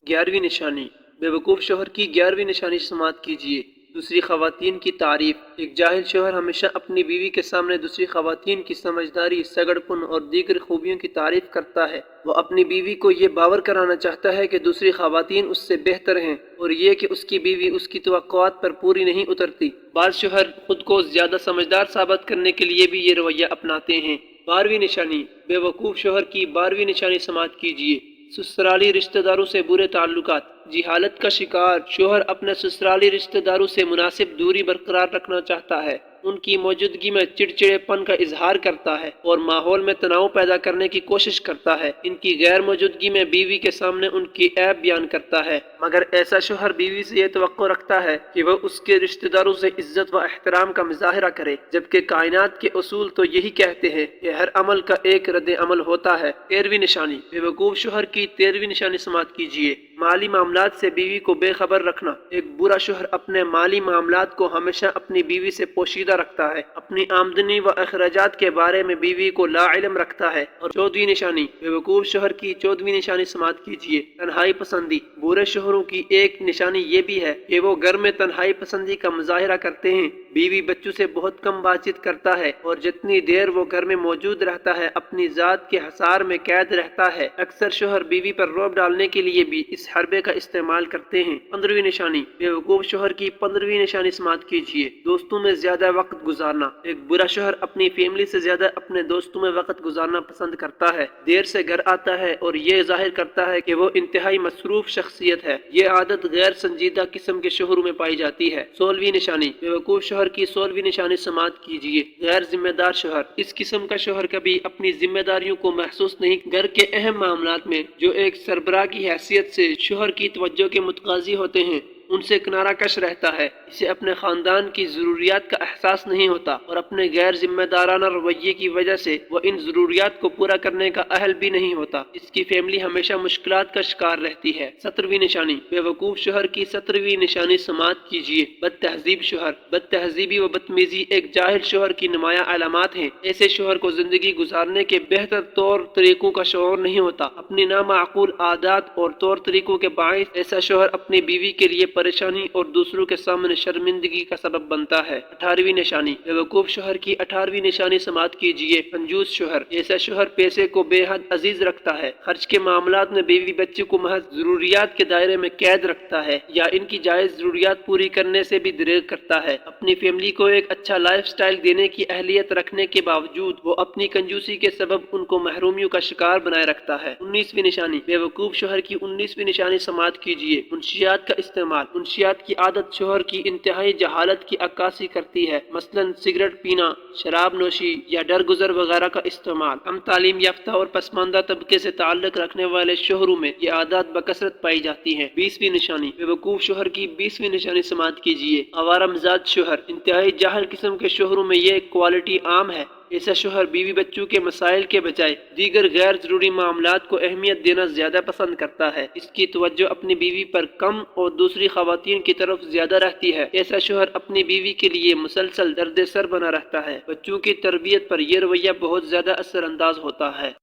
11ਵੀं निशानी बेवकूफ़ शोहर की 11वीं निशानी समाअत कीजिए। दूसरी ख़वातीन की तारीफ़। एक जाहिल शोहर हमेशा अपनी बीवी के सामने दूसरी ख़वातीन की समझदारी, सगड़पन और दीगर खूबियों की तारीफ़ करता है। वो अपनी बीवी को ये बावर कराना चाहता है कि दूसरी ख़वातीन उससे बेहतर हैं और ये कि उसकी बीवी उसकी तवक्कुआत पर पूरी नहीं उतरती। बाज़ शोहर खुद को ज़्यादा समझदार साबित करने के लिए भी ये रवैया अपनाते हैं। 12वीं निशानी बेवकूफ़ शोहर की 12वीं निशानी समाअत कीजिए। ससुराली रिश्तेदारों से बुरे ताल्लुकात। जिहालत का शिकार शोहर अपने ससुराली रिश्तेदारों से मुनासिब दूरी बरकरार रखना चाहता है। उनकी मौजूदगी में चिड़चिड़ेपन का इजहार करता है और माहौल में तनाव पैदा करने की कोशिश करता है। इनकी गैर मौजूदगी में बीवी के सामने उनकी ऐब बयान करता है। मगर ऐसा शोहर बीवी से ये तवक्को रखता है कि वह उसके रिश्तेदारों से इज्जत व एहतराम का मुजाहरा करे, जबकि कायनात के उसूल तो यही कहते हैं कि हर अमल का एक रद्द अमल होता है। 13वीं निशानी बेवकूफ़ शोहर की 13वीं निशानी समाअत कीजिए। माली मामलात से बीवी को बेखबर रखना। एक बुरा शोहर अपने माली मामलात को हमेशा अपनी बीवी से पोशीदा रखता है। अपनी आमदनी व अखराजात के बारे में बीवी को लाइल्म रखता है। और 14वीं निशानी बेवकूफ़ शोहर की 14वीं निशानी समाअत कीजिए। तन्हाई पसंदी। बुरे शोहरों की एक निशानी ये भी है कि वो घर में तन्हाई पसंदी का मुजाहिरा करते हैं। बीवी बच्चों से बहुत कम बातचीत करता है और जितनी देर वो घर में मौजूद रहता है अपनी जात के हसार में कैद रहता है। अक्सर शोहर बीवी पर रौब डालने के लिए भी इस हरबे का इस्तेमाल करते हैं। 15वीं निशानी बेवकूफ़ शोहर की 15वीं निशानी समाअत कीजिए। दोस्तों में ज्यादा वक्त गुजारना। एक बुरा शोहर अपनी फैमिली से ज्यादा अपने दोस्तों में वक्त गुजारना पसंद करता है। देर से घर आता है और ये जाहिर करता है कि वो इंतहाई मसरूफ शख्सियत है। ये आदत गैर संजीदा किस्म के शोहरों में पाई जाती है। 16वीं निशानी बेवकूफ़ शोहर की 16वीं निशानी समाअत कीजिए। गैर जिम्मेदार शोहर। इस किस्म का शोहर कभी अपनी जिम्मेदारियों को महसूस नहीं। घर के अहम मामलात में जो एक सरबराह की हैसियत से शोहर की तवज्जो के मुतकाजी होते हैं उनसे किनारा कश रहता है। इसे अपने खानदान की जरूरियात का एहसास नहीं होता और अपने गैर जिम्मेदाराना रवैये की वजह से वह इन जरूरियात को पूरा करने का अहल भी नहीं होता। इसकी फैमिली हमेशा मुश्किलात का शिकार रहती है। 17वीं निशानी बेवकूफ़ शोहर की 17वीं निशानी समाअत कीजिए। बदतहजीब शोहर। बदतहजीबी व बदतमीजी एक जाहिल शोहर की नुमाया अलामात हैं। ऐसे शोहर को जिंदगी गुजारने के बेहतर तौर तरीकों का शऊर नहीं होता। अपनी नामाकूल आदात और तौर तरीकों के बायस ऐसा शोहर अपनी बीवी के लिए परेशानी और दूसरों के सामने शर्मिंदगी का सबब बनता है। 18वीं निशानी बेवकूफ़ शोहर की 18वीं निशानी समाअत कीजिए। कंजूस शोहर। ऐसा शोहर पैसे को बेहद अजीज रखता है। खर्च के मामलात में बीवी बच्चे को महज जरूरियात के दायरे में कैद रखता है या इनकी जायज जरूरियात पूरी करने से भी दरेग करता है। अपनी फैमिली को एक अच्छा लाइफ स्टाइल देने की अहलियत रखने के बावजूद वो अपनी कंजूसी के सबब उनको महरूमियों का शिकार बनाए रखता है। 19वीं निशानी बेवकूफ़ शोहर की 19वीं निशानी समाअत कीजिए। मुंशियात का इस्तेमाल। मुंशियात की आदत शोहर की इंतहाई जहालत की अक्कासी करती है, मसलन सिगरेट पीना, शराब नोशी या डरगुजर वगैरह का इस्तेमाल। कम तालीम याफ्ता और पसमानदा तबके से ताल्लुक रखने वाले शोहरों में ये आदत बकसरत पाई जाती है। 20वीं निशानी बेवकूफ़ शोहर की 20वीं निशानी समाअत कीजिए। आवारा मिजाज शोहर। इंतहाई जाहिल किस्म के शोहरों में ये क्वालिटी आम है। ऐसा शोहर बीवी बच्चों के मसाइल के बजाय दीगर गैर जरूरी मामलात को अहमियत देना ज्यादा पसंद करता है। इसकी तवज्जो अपनी बीवी पर कम और दूसरी खवातीन की तरफ ज्यादा रहती है। ऐसा शोहर अपनी बीवी के लिए मुसलसल दर्द सर बना रहता है। बच्चों की तरबियत पर यह रवैया बहुत ज्यादा असरअंदाज होता है।